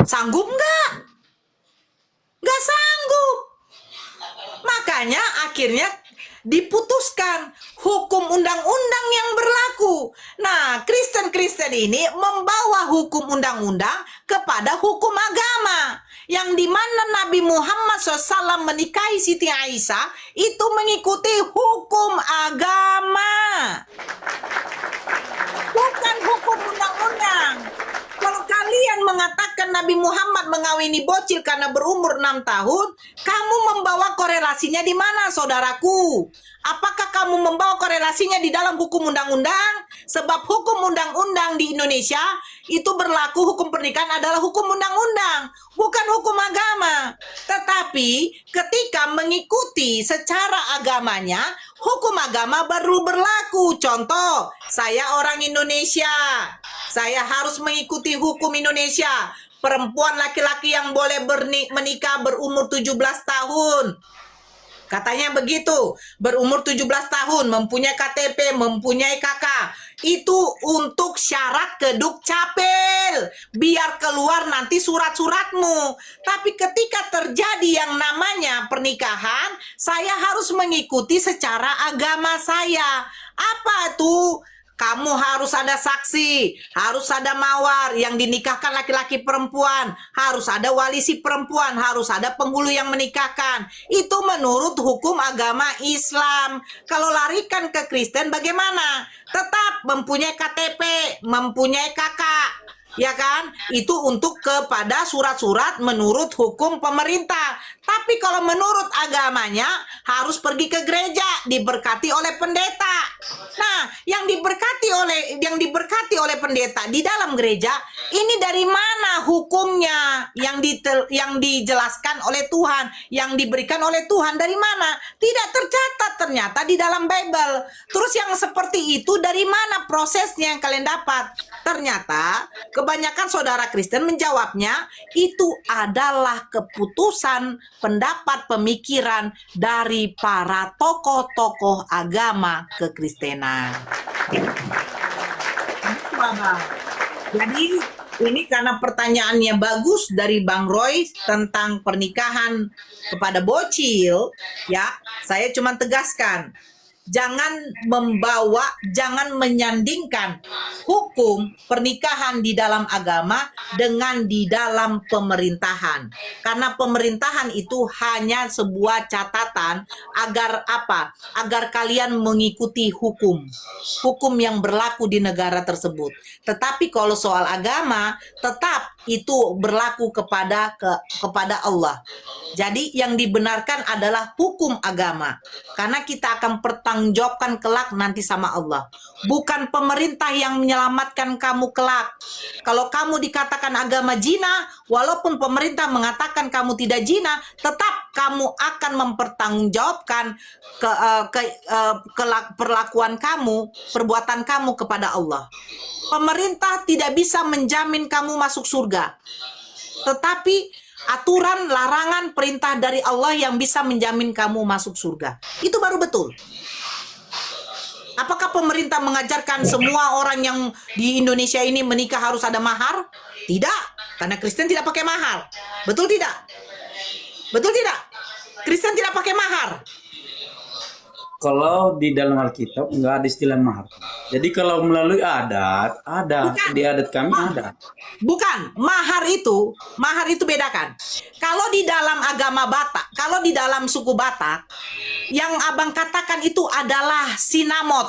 Sanggup nggak? Nggak sanggup. Makanya akhirnya diputuskan hukum undang-undang yang berlaku. Nah, Kristen-Kristen ini membawa hukum undang-undang kepada hukum agama. Yang dimana Nabi Muhammad SAW menikahi Siti Aisyah itu mengikuti hukum agama. Bukan hukum undang-undang. Kalau kalian mengatakan Nabi Muhammad mengawini bocil karena berumur 6 tahun, kamu membawa korelasinya di mana, saudaraku? Apakah kamu membawa korelasinya di dalam hukum undang-undang? Sebab hukum undang-undang di Indonesia itu berlaku, hukum pernikahan adalah hukum undang-undang, bukan hukum agama. Tetapi ketika mengikuti secara agamanya, hukum agama baru berlaku. Contoh, saya orang Indonesia, saya harus mengikuti hukum Indonesia. Perempuan laki-laki yang boleh menikah berumur 17 tahun. Katanya begitu, berumur 17 tahun, mempunyai KTP, mempunyai KK. Itu untuk syarat keduk capil, biar keluar nanti surat-suratmu. Tapi ketika terjadi yang namanya pernikahan, saya harus mengikuti secara agama saya. Apa tuh? Kamu harus ada saksi, harus ada mawar yang dinikahkan laki-laki perempuan, harus ada wali si perempuan, harus ada penghulu yang menikahkan. Itu menurut hukum agama Islam. Kalau larikan ke Kristen bagaimana? Tetap mempunyai KTP, mempunyai kakak. Ya kan? Itu untuk kepada surat-surat menurut hukum pemerintah. Tapi kalau menurut agamanya harus pergi ke gereja, diberkati oleh pendeta. Nah, yang diberkati oleh pendeta di dalam gereja, ini dari mana hukumnya yang dijelaskan oleh Tuhan, yang diberikan oleh Tuhan dari mana? Tidak tercatat ternyata di dalam Bible. Terus yang seperti itu dari mana prosesnya yang kalian dapat? Ternyata kebanyakan saudara Kristen menjawabnya itu adalah keputusan, pendapat, pemikiran dari para tokoh-tokoh agama kekristenan. Jadi ini karena pertanyaannya bagus dari Bang Roy tentang pernikahan kepada bocil, ya, saya cuma tegaskan. Jangan menyandingkan hukum pernikahan di dalam agama dengan di dalam pemerintahan. Karena pemerintahan itu hanya sebuah catatan agar apa? Agar kalian mengikuti hukum yang berlaku di negara tersebut. Tetapi kalau soal agama, tetap itu berlaku kepada Allah. Jadi yang dibenarkan adalah hukum agama. Karena kita akan pertanggungjawabkan kelak nanti sama Allah. Bukan pemerintah yang menyelamatkan kamu kelak. Kalau kamu dikatakan agama zina, walaupun pemerintah mengatakan kamu tidak zina, tetap kamu akan mempertanggungjawabkan perlakuan kamu, perbuatan kamu kepada Allah. Pemerintah tidak bisa menjamin kamu masuk surga. Tetapi aturan, larangan, perintah dari Allah yang bisa menjamin kamu masuk surga. Itu baru betul. Apakah pemerintah mengajarkan semua orang yang di Indonesia ini menikah harus ada mahar? Tidak, karena Kristen tidak pakai mahar. Betul tidak? Betul tidak? Kristen tidak pakai mahar. Kalau di dalam Alkitab nggak ada istilah mahar. Jadi kalau melalui adat, ada. Bukan. Di adat kami ada. Bukan, mahar itu bedakan. Kalau di dalam agama Batak, kalau di dalam suku Batak, yang abang katakan itu adalah sinamot.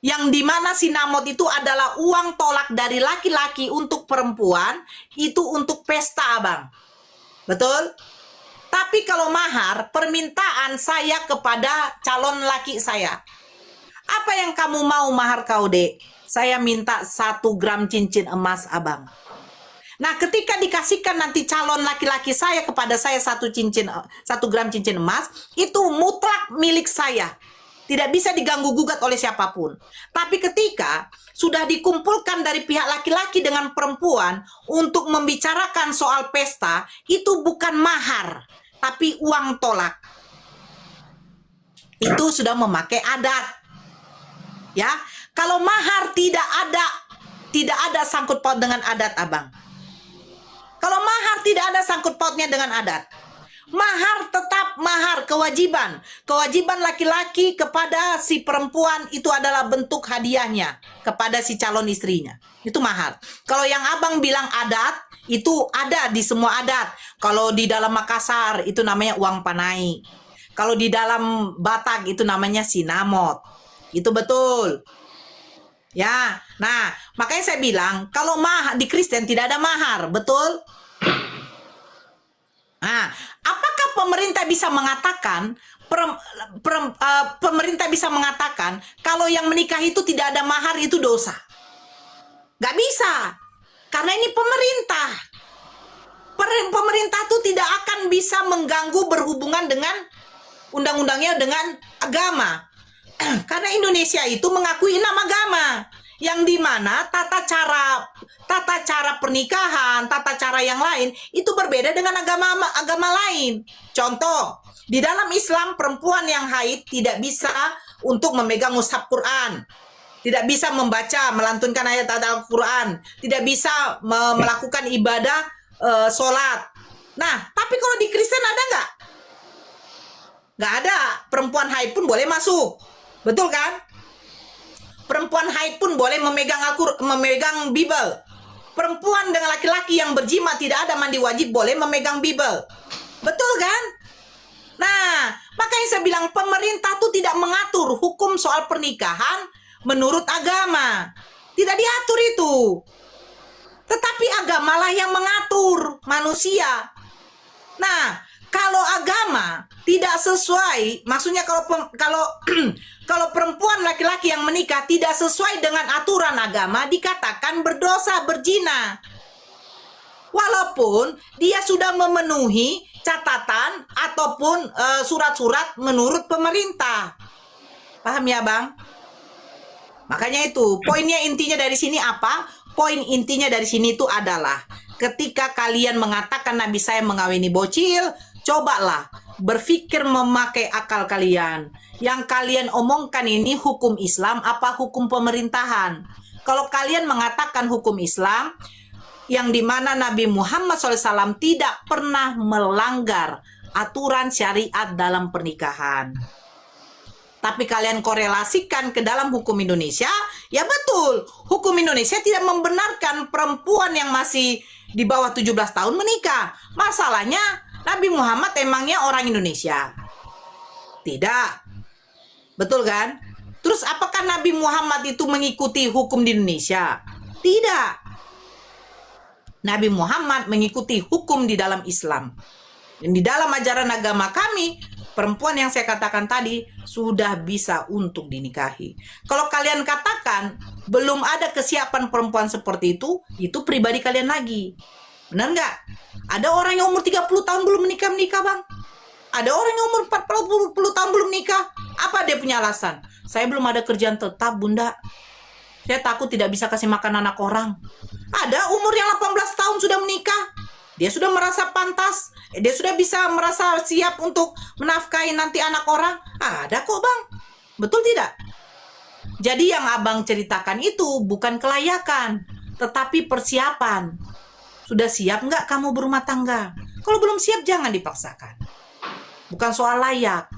Yang dimana sinamot itu adalah uang tolak dari laki-laki untuk perempuan, itu untuk pesta abang. Betul? Tapi kalau mahar, permintaan saya kepada calon laki saya. Apa yang kamu mau mahar kau, Dek? Saya minta 1 gram cincin emas abang. Nah, ketika dikasihkan nanti calon laki-laki saya kepada saya 1 gram cincin emas, itu mutlak milik saya. Tidak bisa diganggu-gugat oleh siapapun. Tapi ketika sudah dikumpulkan dari pihak laki-laki dengan perempuan untuk membicarakan soal pesta, itu bukan mahar, tapi uang tolak. Itu sudah memakai adat. Ya, kalau mahar tidak ada sangkut paut dengan adat abang. Kalau mahar tidak ada sangkut pautnya dengan adat. Mahar tetap mahar, kewajiban. Kewajiban laki-laki kepada si perempuan itu adalah bentuk hadiahnya kepada si calon istrinya. Itu mahar. Kalau yang abang bilang adat, itu ada di semua adat. Kalau di dalam Makassar itu namanya uang panai. Kalau di dalam Batak itu namanya sinamot. Itu betul. Ya, nah makanya saya bilang kalau mahar di Kristen tidak ada mahar, betul? Nah, apakah pemerintah bisa mengatakan pemerintah bisa mengatakan kalau yang menikah itu tidak ada mahar itu dosa? Gak bisa, karena ini pemerintah. Pemerintah itu tidak akan bisa mengganggu berhubungan dengan undang-undangnya dengan agama. Karena Indonesia itu mengakui 6 agama, yang dimana tata cara pernikahan, tata cara yang lain itu berbeda dengan agama lain. Contoh, di dalam Islam perempuan yang haid tidak bisa untuk memegang mushaf Quran, tidak bisa membaca, melantunkan ayat Al-Quran, tidak bisa melakukan ibadah sholat. Nah, tapi kalau di Kristen ada nggak? Nggak ada. Perempuan haid pun boleh masuk. Betul kan? Perempuan haid pun boleh memegang Bible. Perempuan dengan laki-laki yang berjima tidak ada mandi wajib boleh memegang Bible. Betul kan? Nah, makanya saya bilang pemerintah tuh tidak mengatur hukum soal pernikahan menurut agama. Tidak diatur itu. Tetapi agamalah yang mengatur manusia. Nah, kalau agama tidak sesuai, maksudnya kalau perempuan laki-laki yang menikah tidak sesuai dengan aturan agama, dikatakan berdosa, berzina. Walaupun dia sudah memenuhi catatan ataupun surat-surat menurut pemerintah. Paham ya, Bang? Makanya itu, poinnya intinya dari sini apa? Poin intinya dari sini itu adalah ketika kalian mengatakan Nabi saya mengawini bocil, cobalah berpikir memakai akal kalian. Yang kalian omongkan ini hukum Islam apa hukum pemerintahan? Kalau kalian mengatakan hukum Islam, yang dimana Nabi Muhammad SAW tidak pernah melanggar aturan syariat dalam pernikahan, tapi kalian korelasikan ke dalam hukum Indonesia, ya betul, hukum Indonesia tidak membenarkan perempuan yang masih di bawah 17 tahun menikah. Masalahnya Nabi Muhammad emangnya orang Indonesia? Tidak. Betul kan? Terus apakah Nabi Muhammad itu mengikuti hukum di Indonesia? Tidak. Nabi Muhammad mengikuti hukum di dalam Islam. Dan di dalam ajaran agama kami, perempuan yang saya katakan tadi sudah bisa untuk dinikahi. Kalau kalian katakan belum ada kesiapan perempuan seperti itu pribadi kalian lagi. Benar nggak? Ada orang yang umur 30 tahun belum menikah, Bang. Ada orang yang umur 40 tahun belum nikah. Apa dia punya alasan? Saya belum ada kerjaan tetap, Bunda. Saya takut tidak bisa kasih makan anak orang. Ada umur yang 18 tahun sudah menikah. Dia sudah merasa pantas. Dia sudah bisa merasa siap untuk menafkahi nanti anak orang. Ada kok, Bang. Betul tidak? Jadi yang abang ceritakan itu bukan kelayakan, tetapi persiapan. Sudah siap nggak kamu berumah tangga? Kalau belum siap jangan dipaksakan. Bukan soal layak.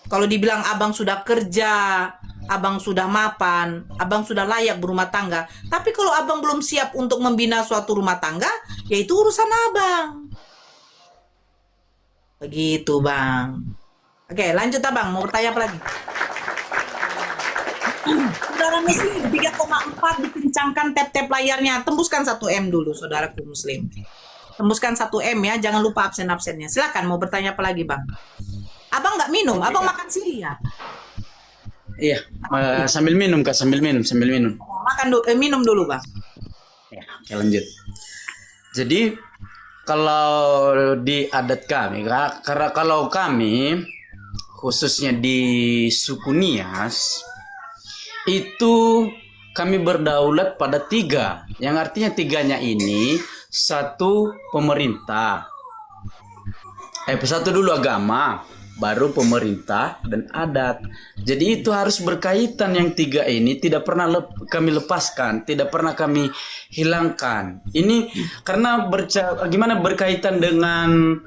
Kalau dibilang abang sudah kerja, abang sudah mapan, abang sudah layak berumah tangga. Tapi kalau abang belum siap untuk membina suatu rumah tangga, ya itu urusan abang. Begitu, Bang. Oke, lanjut abang. Mau bertanya apa lagi? Saudara Muslim 3,4 dikencangkan tap-tap layarnya. Tembuskan 1M dulu, saudaraku Muslim. Tembuskan 1M ya, jangan lupa absen-absennya. Silakan mau bertanya apa lagi, Bang? Abang nggak minum, abang makan siri ya? Iya, sambil minum Kak, sambil minum. Makan minum dulu, Bang. Ya, oke lanjut. Jadi kalau di adat kami, karena kalau kami khususnya di suku Nias itu kami berdaulat pada 3, yang artinya 3-nya ini satu pemerintah, satu dulu agama, baru pemerintah dan adat. Jadi itu harus berkaitan, yang tiga ini tidak pernah kami lepaskan, tidak pernah kami hilangkan. Ini karena gimana berkaitan dengan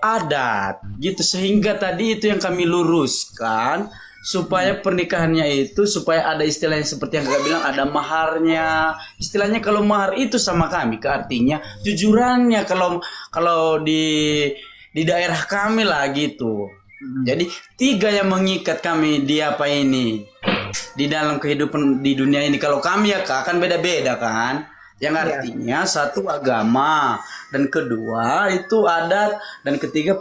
adat gitu, sehingga tadi itu yang kami luruskan supaya pernikahannya itu supaya ada istilahnya seperti yang kakak bilang, ada maharnya. Istilahnya kalau mahar itu sama kami ke artinya jujurannya, kalau di daerah kami lah gitu. Jadi tiga yang mengikat kami di apa ini, di dalam kehidupan di dunia ini. Kalau kami ya kak kan beda-beda kan, yang artinya satu agama, dan kedua itu adat, dan ketiga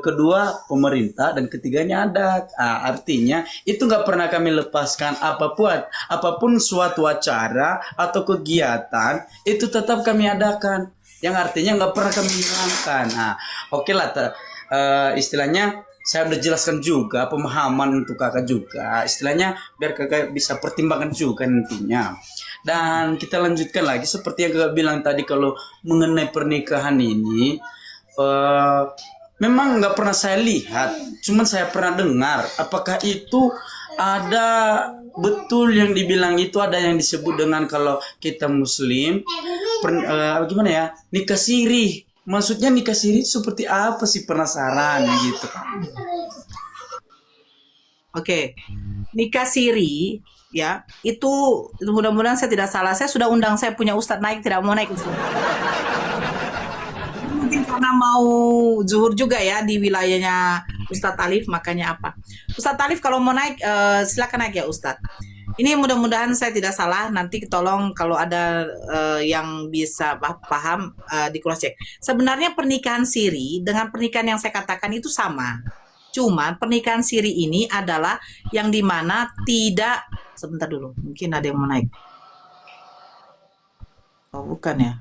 kedua pemerintah, dan ketiganya adat. Artinya itu nggak pernah kami lepaskan, apapun suatu acara atau kegiatan itu tetap kami adakan, yang artinya nggak pernah kami hilangkan. Oke lah, istilahnya saya udah jelaskan juga pemahaman untuk kakak juga, istilahnya biar kakak bisa pertimbangkan juga nantinya. Dan kita lanjutkan lagi seperti yang kakak bilang tadi, kalau mengenai pernikahan ini memang nggak pernah saya lihat, cuman saya pernah dengar. Apakah itu ada betul yang dibilang itu, ada yang disebut dengan kalau kita muslim gimana ya, nikah siri. Maksudnya nikah siri seperti apa sih, penasaran gitu. Oke, nikah siri ya itu mudah-mudahan saya tidak salah. Saya sudah undang, saya punya ustadz naik, tidak mau naik. Mungkin karena mau zuhur juga ya di wilayahnya Ustadz Alif, makanya apa. Ustadz Alif kalau mau naik silakan naik ya Ustadz. Ini mudah-mudahan saya tidak salah, nanti tolong kalau ada yang bisa paham di cross check. Sebenarnya pernikahan siri dengan pernikahan yang saya katakan itu sama. Cuman pernikahan siri ini adalah yang dimana tidak, sebentar dulu, mungkin ada yang mau naik. Oh bukan ya.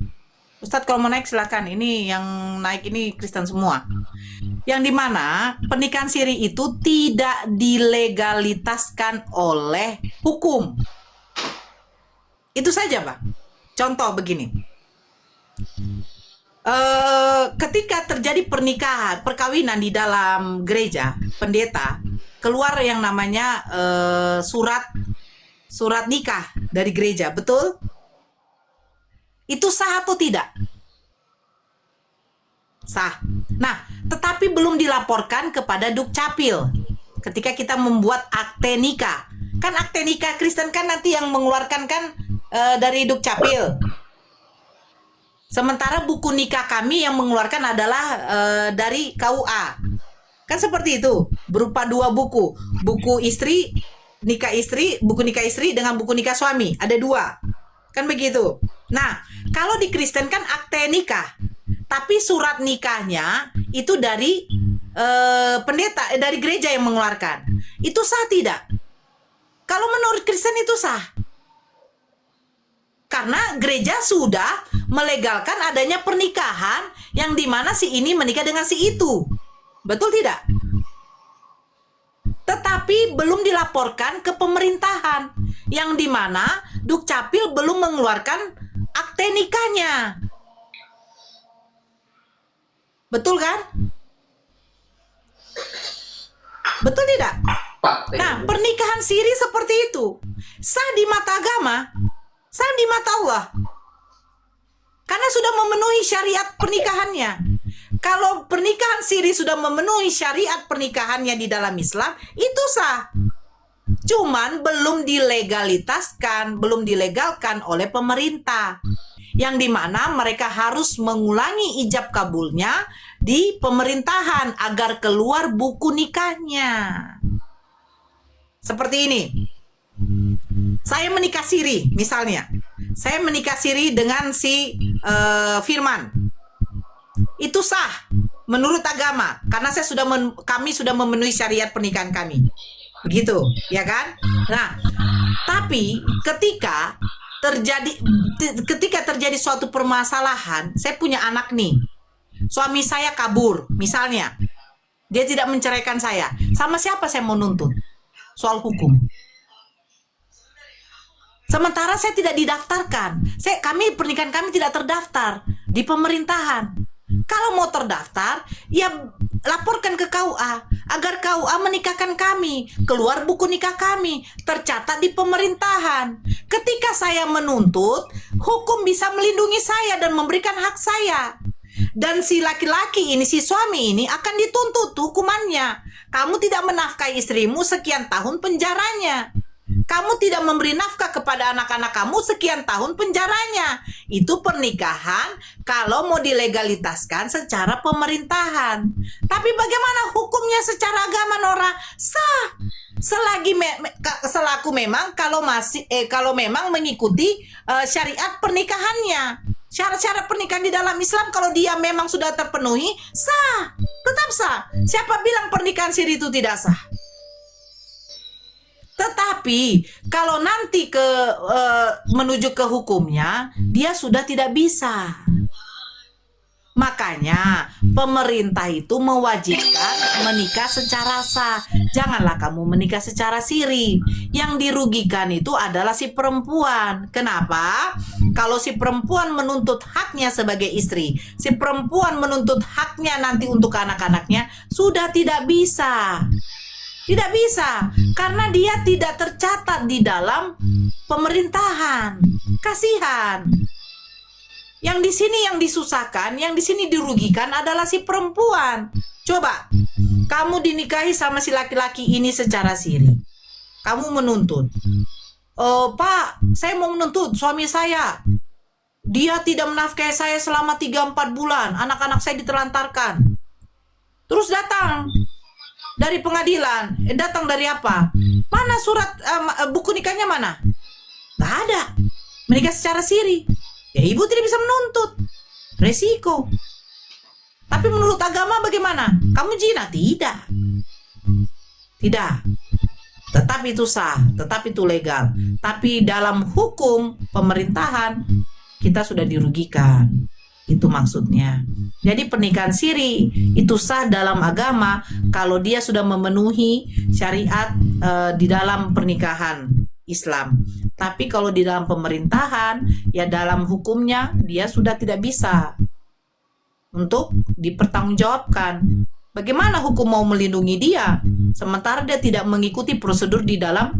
Ustadz kalau mau naik silakan, ini yang naik ini Kristen semua. Yang dimana pernikahan siri itu tidak dilegalitaskan oleh hukum. Itu saja Pak. Contoh begini. Ketika terjadi pernikahan, perkawinan di dalam gereja, pendeta keluar yang namanya surat nikah dari gereja, betul? Itu sah atau tidak? Sah. Nah, tetapi belum dilaporkan kepada Dukcapil ketika kita membuat akte nikah. Kan akte nikah Kristen kan nanti yang mengeluarkan kan dari Dukcapil. Sementara buku nikah kami yang mengeluarkan adalah dari KUA. Kan seperti itu, berupa dua buku. Buku istri, nikah istri, buku nikah istri dengan buku nikah suami. Ada dua. Kan begitu. Nah, kalau di Kristen kan akte nikah, tapi surat nikahnya itu dari pendeta, dari gereja yang mengeluarkan. Itu sah tidak? Kalau menurut Kristen itu sah. Karena gereja sudah melegalkan adanya pernikahan yang dimana si ini menikah dengan si itu. Betul tidak? Tetapi belum dilaporkan ke pemerintahan, yang dimana Dukcapil belum mengeluarkan akte nikahnya. Betul kan? Betul tidak? Nah, pernikahan siri seperti itu sah di mata agama, sah di mata Allah, karena sudah memenuhi syariat pernikahannya. Kalau pernikahan siri sudah memenuhi syariat pernikahannya di dalam Islam, itu sah. Cuman belum dilegalitaskan, belum dilegalkan oleh pemerintah, yang dimana mereka harus mengulangi ijab kabulnya di pemerintahan agar keluar buku nikahnya. Seperti ini. Saya menikah siri, misalnya. Saya menikah siri dengan si Firman. Itu sah menurut agama, karena kami sudah memenuhi syariat pernikahan kami. Begitu, ya kan? Nah, tapi ketika terjadi suatu permasalahan, saya punya anak nih. Suami saya kabur, misalnya. Dia tidak menceraikan saya. Sama siapa saya mau nuntut? Soal hukum. Sementara saya tidak didaftarkan. Pernikahan kami tidak terdaftar di pemerintahan. Kalau mau terdaftar, ya laporkan ke KUA agar KUA menikahkan kami, keluar buku nikah kami, tercatat di pemerintahan. Ketika saya menuntut, hukum bisa melindungi saya dan memberikan hak saya. Dan si laki-laki ini, si suami ini akan dituntut hukumannya. Kamu tidak menafkahi istrimu, sekian tahun penjaranya. Kamu tidak memberi nafkah kepada anak-anak kamu, sekian tahun penjaranya. Itu pernikahan kalau mau dilegalitaskan secara pemerintahan. Tapi bagaimana hukumnya secara agama, Nora? Sah. Selaku memang kalau memang mengikuti syariat pernikahannya. Syarat-syarat pernikahan di dalam Islam kalau dia memang sudah terpenuhi, sah. Tetap sah. Siapa bilang pernikahan siri itu tidak sah? Tetapi kalau nanti menuju ke hukumnya, dia sudah tidak bisa. Makanya pemerintah itu mewajibkan menikah secara sah. Janganlah kamu menikah secara siri. Yang dirugikan itu adalah si perempuan. Kenapa? Kalau si perempuan menuntut haknya sebagai istri, si perempuan menuntut haknya nanti untuk anak-anaknya, sudah tidak bisa. Tidak bisa, karena dia tidak tercatat di dalam pemerintahan. Kasihan. Yang di sini yang disusahkan, yang di sini dirugikan adalah si perempuan. Coba, kamu dinikahi sama si laki-laki ini secara siri. Kamu menuntut. Pak, saya mau menuntut suami saya. Dia tidak menafkahi saya selama 3-4 bulan. Anak-anak saya ditelantarkan. Terus datang dari pengadilan. Datang dari apa? Mana surat buku nikahnya mana? Gak ada. Menikah secara siri. Ya ibu tidak bisa menuntut. Resiko. Tapi menurut agama bagaimana? Kamu zina? Tidak. Tidak. Tetap itu sah. Tetap itu legal. Tapi dalam hukum pemerintahan kita sudah dirugikan. Itu maksudnya. Jadi pernikahan siri itu sah dalam agama kalau dia sudah memenuhi syariat di dalam pernikahan Islam. Tapi kalau di dalam pemerintahan, ya dalam hukumnya dia sudah tidak bisa untuk dipertanggungjawabkan. Bagaimana hukum mau melindungi dia sementara dia tidak mengikuti prosedur di dalam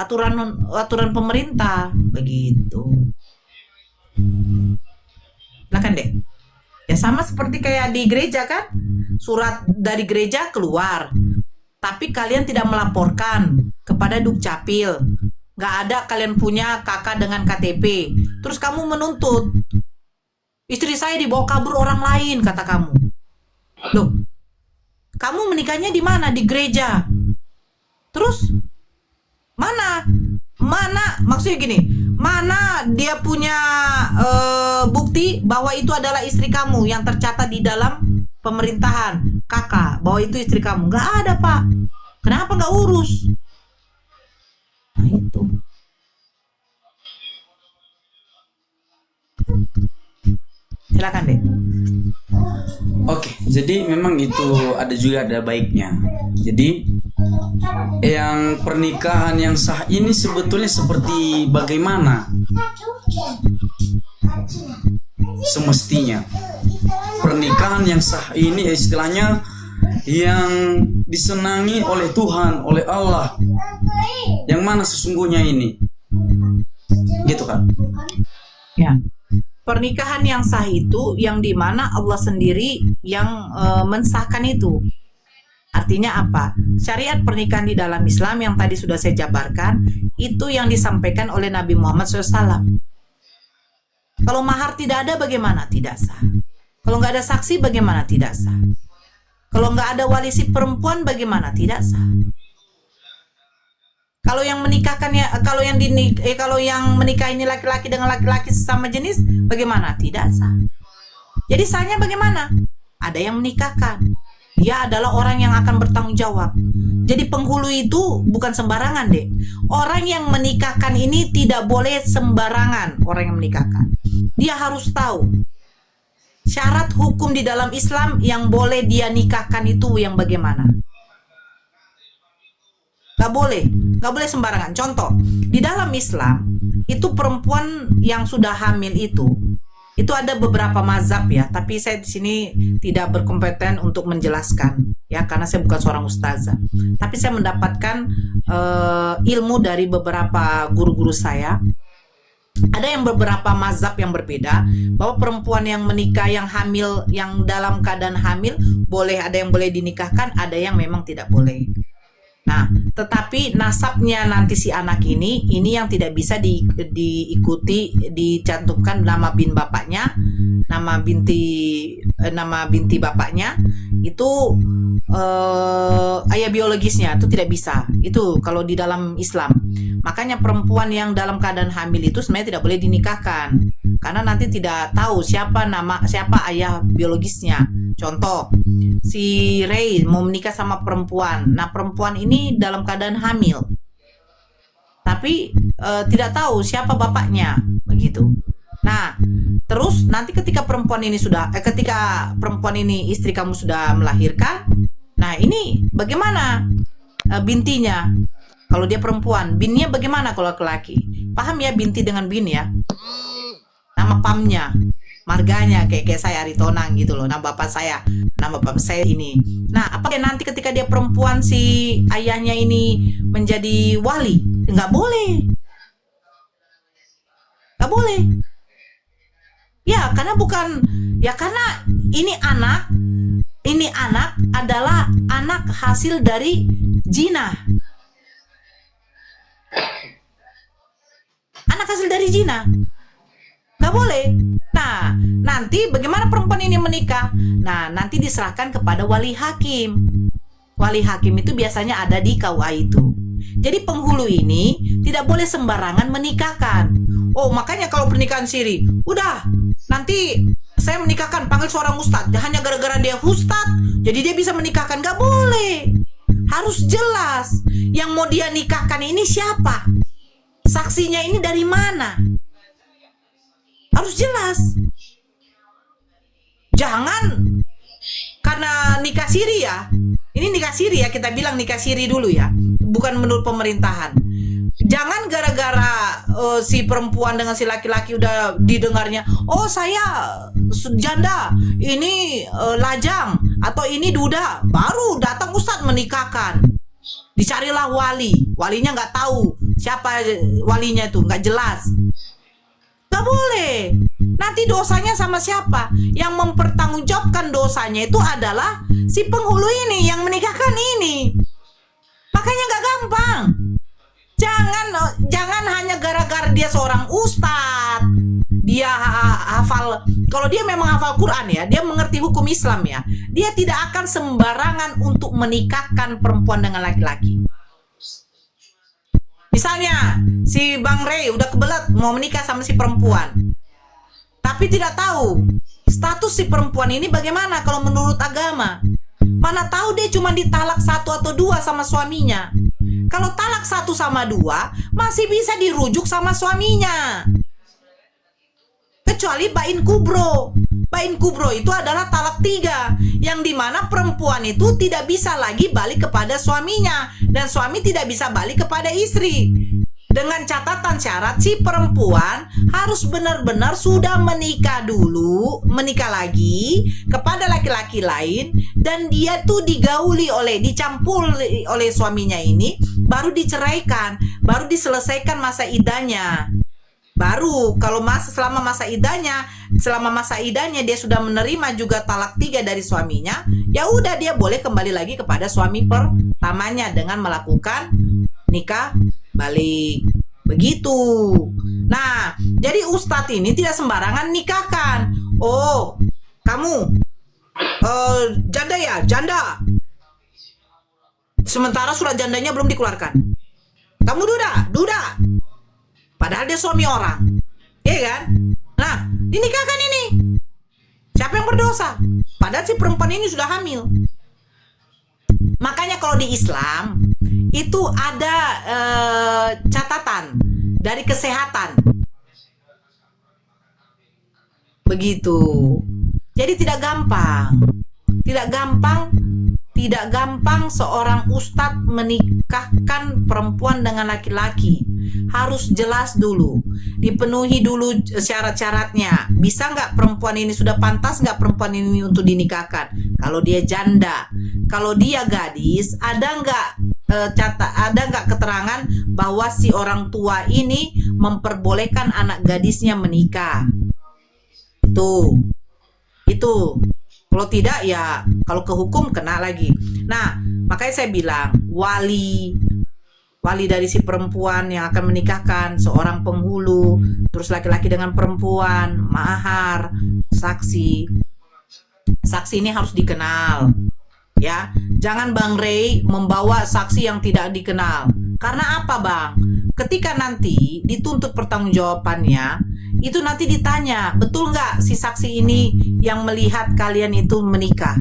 aturan pemerintah? Begitu. Silakan deh. Ya sama seperti kayak di gereja kan, surat dari gereja keluar, tapi kalian tidak melaporkan kepada Dukcapil. Nggak ada kalian punya kakak dengan KTP. Terus kamu menuntut, istri saya dibawa kabur orang lain, kata kamu. Loh, kamu menikahnya di mana? Di gereja. Terus mana maksudnya gini, mana dia punya bukti bahwa itu adalah istri kamu yang tercatat di dalam pemerintahan kakak bahwa itu istri kamu? Nggak ada, Pak. Kenapa nggak urus? Nah itu. Silakan deh. Oke, jadi memang itu ada baiknya. Jadi yang pernikahan yang sah ini sebetulnya seperti bagaimana semestinya. Pernikahan yang sah ini istilahnya yang disenangi oleh Tuhan, oleh Allah. Yang mana sesungguhnya ini? Gitu kan? Ya. Pernikahan yang sah itu yang dimana Allah sendiri yang mensahkan itu. Artinya apa? Syariat pernikahan di dalam Islam yang tadi sudah saya jabarkan, itu yang disampaikan oleh Nabi Muhammad SAW. Kalau mahar tidak ada bagaimana? Tidak sah. Kalau nggak ada saksi bagaimana? Tidak sah. Kalau nggak ada wali si perempuan bagaimana? Tidak sah. Kalau yang menikahkannya, kalau yang menikah ini laki-laki dengan laki-laki sesama jenis, bagaimana? Tidak sah. Jadi sahnya bagaimana? Ada yang menikahkan. Dia adalah orang yang akan bertanggung jawab. Jadi penghulu itu bukan sembarangan deh. Orang yang menikahkan ini tidak boleh sembarangan. Orang yang menikahkan, dia harus tahu syarat hukum di dalam Islam yang boleh dia nikahkan itu yang bagaimana. Gak boleh sembarangan. Contoh, di dalam Islam itu perempuan yang sudah hamil itu Itu ada beberapa mazhab ya, tapi saya di sini tidak berkompeten untuk menjelaskan ya, karena saya bukan seorang ustazah. Tapi saya mendapatkan ilmu dari beberapa guru-guru saya. Ada yang beberapa mazhab yang berbeda, bahwa perempuan yang menikah, yang hamil, yang dalam keadaan hamil boleh, ada yang boleh dinikahkan, ada yang memang tidak boleh. Nah, tetapi nasabnya nanti si anak ini yang tidak bisa diikuti, dicantumkan nama bin bapaknya, nama binti bapaknya itu ayah biologisnya itu tidak bisa. Itu kalau di dalam Islam. Makanya perempuan yang dalam keadaan hamil itu sebenarnya tidak boleh dinikahkan, karena nanti tidak tahu siapa ayah biologisnya. Contoh, si Ray mau menikah sama perempuan. Nah, perempuan ini dalam keadaan hamil, tapi tidak tahu siapa bapaknya, begitu. Nah, terus nanti ketika perempuan ini istri kamu sudah melahirkan, nah ini bagaimana bintinya? Kalau dia perempuan, binnya bagaimana kalau laki-laki? Paham ya, binti dengan bin ya? Nama pamnya, marganya kayak saya Aritonang gitu loh. Nama bapak saya ini. Nah, apakah nanti ketika dia perempuan si ayahnya ini menjadi wali? Nggak boleh. Nggak boleh. Ya, karena ini anak adalah anak hasil dari zina. Anak hasil dari zina. Nggak boleh. Nah, nanti bagaimana perempuan ini menikah? Nah, nanti diserahkan kepada wali hakim. Wali hakim itu biasanya ada di KUA itu. Jadi penghulu ini tidak boleh sembarangan menikahkan. Oh, makanya kalau pernikahan siri, udah, nanti saya menikahkan, panggil seorang ustadz. Hanya gara-gara dia ustadz, jadi dia bisa menikahkan. Nggak boleh. Harus jelas. Yang mau dia nikahkan ini siapa? Saksinya ini dari mana? Harus jelas. Jangan karena nikah siri ya. Ini nikah siri ya, kita bilang nikah siri dulu ya. Bukan menurut pemerintahan. Jangan gara-gara si perempuan dengan si laki-laki udah didengarnya, oh saya janda, ini lajang, atau ini duda, baru datang ustadz menikahkan. Dicarilah walinya nggak tahu siapa walinya itu, nggak jelas. Nggak boleh. Nanti dosanya sama siapa? Yang mempertanggungjawabkan dosanya itu adalah si penghulu ini yang menikahkan ini. Makanya nggak gampang. Jangan hanya gara-gara dia seorang ustadz, dia hafal. Kalau dia memang hafal Quran ya, dia mengerti hukum Islam ya, dia tidak akan sembarangan untuk menikahkan perempuan dengan laki-laki. Misalnya si Bang Ray udah kebelet mau menikah sama si perempuan, tapi tidak tahu status si perempuan ini bagaimana kalau menurut agama. Mana tahu dia cuma ditalak 1 atau 2 sama suaminya. Kalau talak 1 sama 2 masih bisa dirujuk sama suaminya. Kecuali bain kubro. Bain kubro itu adalah talak 3, yang dimana perempuan itu tidak bisa lagi balik kepada suaminya, dan suami tidak bisa balik kepada istri. Dengan catatan syarat si perempuan harus benar-benar sudah menikah lagi kepada laki-laki lain, dan dia tuh dicampur oleh suaminya ini, baru diceraikan, baru diselesaikan masa iddahnya. Baru kalau selama masa iddahnya dia sudah menerima juga talak 3 dari suaminya, ya udah dia boleh kembali lagi kepada suami pertamanya dengan melakukan nikah balik. Begitu. Nah, jadi ustadz ini tidak sembarangan nikahkan. Oh, kamu janda ya, janda. Sementara surat jandanya belum dikeluarkan. Kamu duda. Padahal dia suami orang. Iya kan? Nah, dinikahkan ini. Siapa yang berdosa? Padahal si perempuan ini sudah hamil. Makanya kalau di Islam itu ada catatan dari kesehatan. Begitu. Jadi tidak gampang seorang ustadz menikahkan perempuan dengan laki-laki. harus jelas dulu, dipenuhi dulu syarat-syaratnya. Bisa nggak perempuan ini, sudah pantas nggak perempuan ini untuk dinikahkan? Kalau dia janda, kalau dia gadis, ada nggak keterangan bahwa si orang tua ini memperbolehkan anak gadisnya menikah? Itu kalau tidak ya, kalau ke hukum kena lagi. Nah, makanya saya bilang wali dari si perempuan yang akan menikahkan, seorang penghulu, terus laki-laki dengan perempuan, mahar, saksi ini harus dikenal, ya. Jangan Bang Rey membawa saksi yang tidak dikenal. Karena apa, Bang? Ketika nanti dituntut pertanggungjawabannya, itu nanti ditanya, betul nggak si saksi ini yang melihat kalian itu menikah?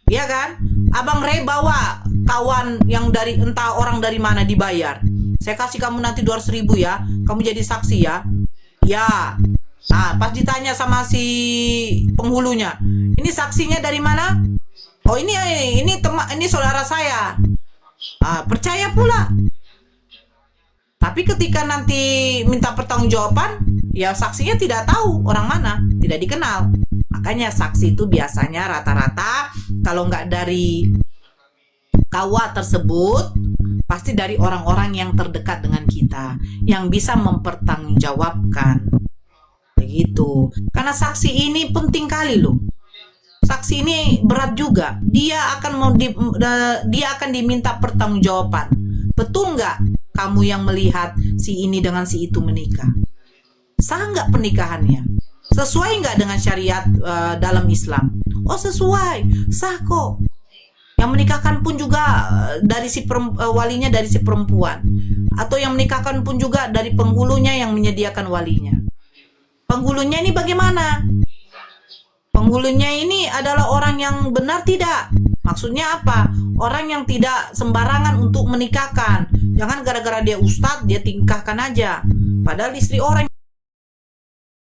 Iya kan? Abang Rey bawa kawan yang dari entah orang dari mana dibayar. Saya kasih kamu nanti 200.000 ya, kamu jadi saksi ya. Ya. Nah, pas ditanya sama si penghulunya, ini saksinya dari mana? Oh, ini saudara saya. Percaya pula. Tapi ketika nanti minta pertanggungjawaban, ya saksinya tidak tahu orang mana, tidak dikenal. Makanya saksi itu biasanya rata-rata kalau nggak dari KUA tersebut, pasti dari orang-orang yang terdekat dengan kita, yang bisa mempertanggungjawabkan. Begitu. Karena saksi ini penting kali loh. Saksi ini berat juga. Dia akan diminta pertanggungjawaban. Betul nggak kamu yang melihat si ini dengan si itu menikah? Sah nggak pernikahannya? Sesuai nggak dengan syariat dalam Islam? Oh sesuai, sah kok. Yang menikahkan pun juga walinya dari si perempuan, atau yang menikahkan pun juga dari penghulunya yang menyediakan walinya. Penghulunya ini bagaimana? Penghulunya ini adalah orang yang benar tidak? Maksudnya apa? Orang yang tidak sembarangan untuk menikahkan. Jangan gara-gara dia ustadz, dia nikahkan aja. Padahal istri orang